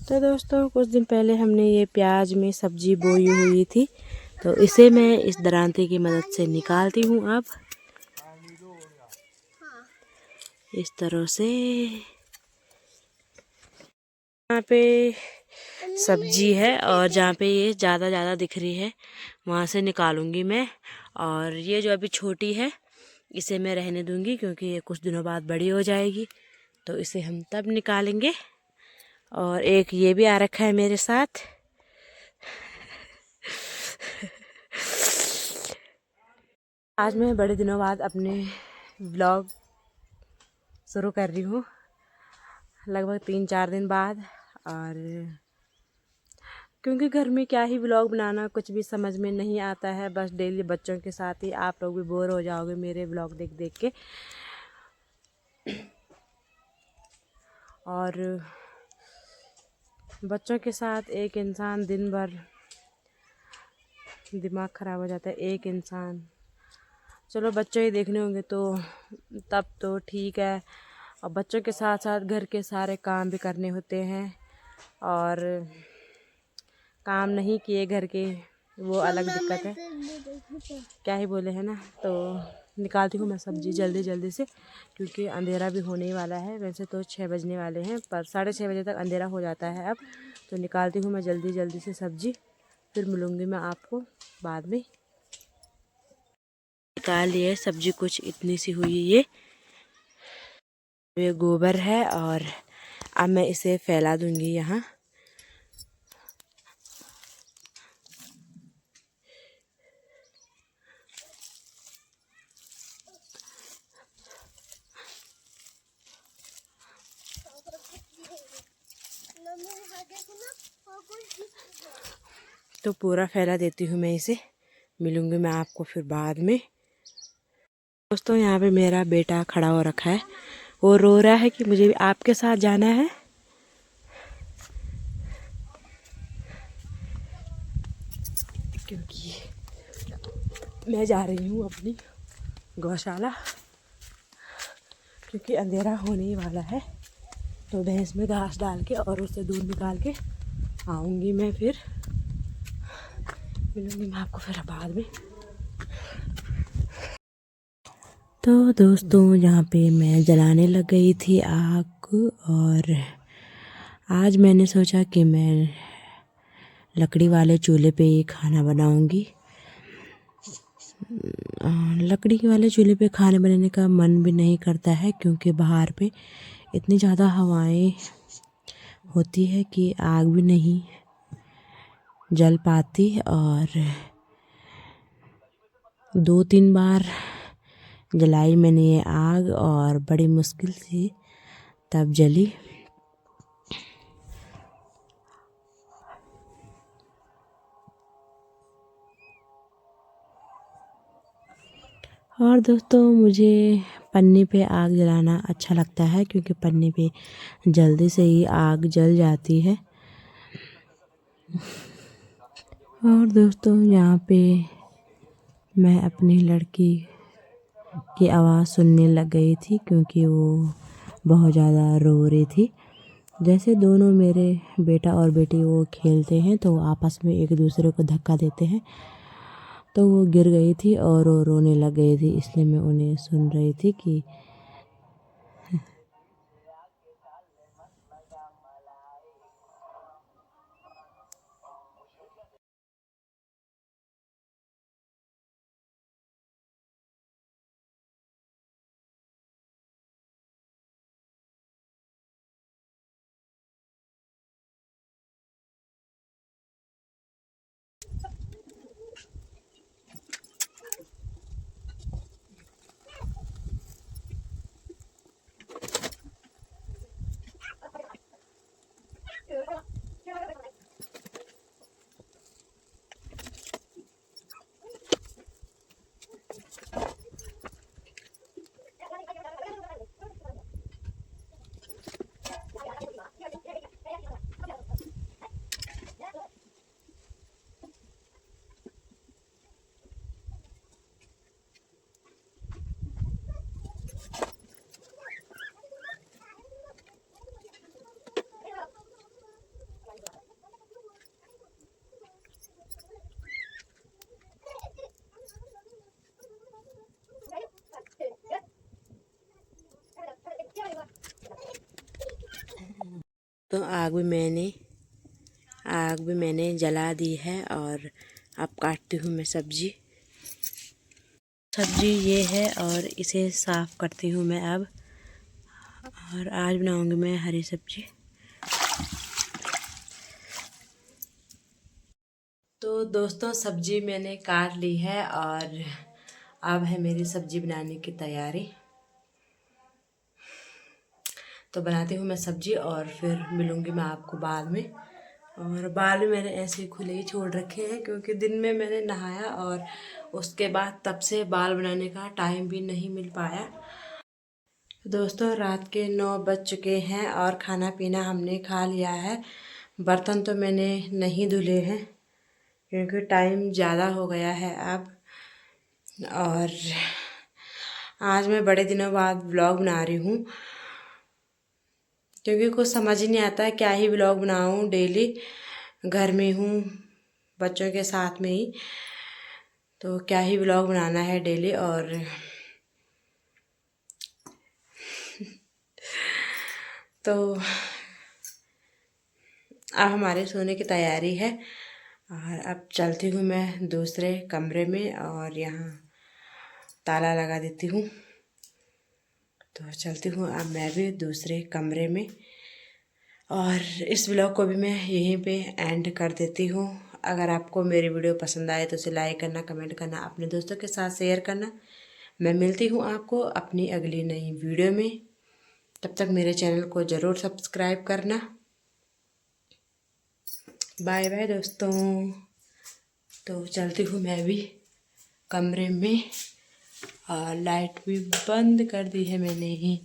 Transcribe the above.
तो दोस्तों कुछ दिन पहले हमने ये प्याज में सब्जी बोई हुई थी, तो इसे मैं इस दरांती की मदद से निकालती हूँ। अब इस तरह से यहाँ पे सब्जी है और जहाँ पे ये ज़्यादा दिख रही है वहाँ से निकालूंगी मैं। और ये जो अभी छोटी है इसे मैं रहने दूंगी क्योंकि ये कुछ दिनों बाद बड़ी हो जाएगी, तो इसे हम तब निकालेंगे। और एक ये भी आ रखा है मेरे साथ। आज मैं बड़े दिनों बाद अपने व्लॉग शुरू कर रही हूँ, लगभग 3-4 दिन बाद। और क्योंकि घर में क्या ही व्लॉग बनाना, कुछ भी समझ में नहीं आता है। बस डेली बच्चों के साथ ही आप लोग भी बोर हो जाओगे मेरे व्लॉग देख देख के। और बच्चों के साथ एक इंसान दिन भर दिमाग ख़राब हो जाता है। एक इंसान, चलो बच्चे ही देखने होंगे तो तब तो ठीक है, और बच्चों के साथ साथ घर के सारे काम भी करने होते हैं। और काम नहीं किए घर के वो अलग दिक्कत है, क्या ही बोले है ना। तो निकालती हूँ मैं सब्ज़ी जल्दी जल्दी से, क्योंकि अंधेरा भी होने वाला है। वैसे तो 6 बजने वाले हैं, पर 6:30 बजे तक अंधेरा हो जाता है अब। तो निकालती हूँ मैं जल्दी जल्दी से सब्ज़ी, फिर मिलूँगी मैं आपको बाद में। निकाल लिए सब्ज़ी, कुछ इतनी सी हुई है। ये गोबर है और अब मैं इसे फैला दूँगी यहाँ। तो पूरा फैला देती हूँ मैं इसे, मिलूँगी मैं आपको फिर बाद में। दोस्तों यहाँ पे मेरा बेटा खड़ा हो रखा है, वो रो रहा है कि मुझे भी आपके साथ जाना है। क्योंकि मैं जा रही हूँ अपनी गौशाला, क्योंकि अंधेरा होने ही वाला है। तो भैंस में घास डाल के और उससे दूध निकाल के आऊँगी मैं, फिर मिलूँगी मैं आपको फिर बाद में। तो दोस्तों यहाँ पे मैं जलाने लग गई थी आग, और आज मैंने सोचा कि मैं लकड़ी वाले चूल्हे पे ही खाना बनाऊँगी। लकड़ी वाले चूल्हे पे खाने बनाने का मन भी नहीं करता है, क्योंकि बाहर पे इतनी ज़्यादा हवाएं होती है कि आग भी नहीं जल पाती। और 2-3 बार जलाई मैंने ये आग, और बड़ी मुश्किल से तब जली। और दोस्तों मुझे पन्नी पे आग जलाना अच्छा लगता है, क्योंकि पन्नी पे जल्दी से ही आग जल जाती है। और दोस्तों यहाँ पे मैं अपनी लड़की की आवाज़ सुनने लग गई थी, क्योंकि वो बहुत ज़्यादा रो रही थी। जैसे दोनों मेरे बेटा और बेटी वो खेलते हैं तो आपस में एक दूसरे को धक्का देते हैं, तो वो गिर गई थी और वो रोने लग गई थी। इसलिए मैं उन्हें सुन रही थी कि दोस्तों आग भी मैंने जला दी है और अब काटती हूँ मैं सब्जी ये है और इसे साफ़ करती हूँ मैं अब। और आज बनाऊँगी मैं हरी सब्जी। तो दोस्तों सब्जी मैंने काट ली है और अब है मेरी सब्जी बनाने की तैयारी। तो बनाती हूँ मैं सब्जी और फिर मिलूँगी मैं आपको बाद में। और बाल भी मैंने ऐसे ही खुले ही छोड़ रखे हैं क्योंकि दिन में मैंने नहाया और उसके बाद तब से बाल बनाने का टाइम भी नहीं मिल पाया। दोस्तों रात के 9 बज चुके हैं और खाना पीना हमने खा लिया है। बर्तन तो मैंने नहीं धुले हैं क्योंकि टाइम ज़्यादा हो गया है अब। और आज मैं बड़े दिनों बाद व्लॉग बना रही हूँ क्योंकि कुछ समझ ही नहीं आता है क्या ही व्लॉग बनाऊँ। डेली घर में हूँ बच्चों के साथ में ही, तो क्या ही व्लॉग बनाना है डेली। और तो अब हमारे सोने की तैयारी है और अब चलती हूँ मैं दूसरे कमरे में और यहाँ ताला लगा देती हूँ। तो चलती हूँ अब मैं भी दूसरे कमरे में और इस व्लॉग को भी मैं यहीं पे एंड कर देती हूँ। अगर आपको मेरी वीडियो पसंद आए तो उसे लाइक करना, कमेंट करना, अपने दोस्तों के साथ शेयर करना। मैं मिलती हूँ आपको अपनी अगली नई वीडियो में। तब तक मेरे चैनल को ज़रूर सब्सक्राइब करना। बाय बाय दोस्तों। तो चलती हूँ मैं भी कमरे में और लाइट भी बंद कर दी है मैंने ही।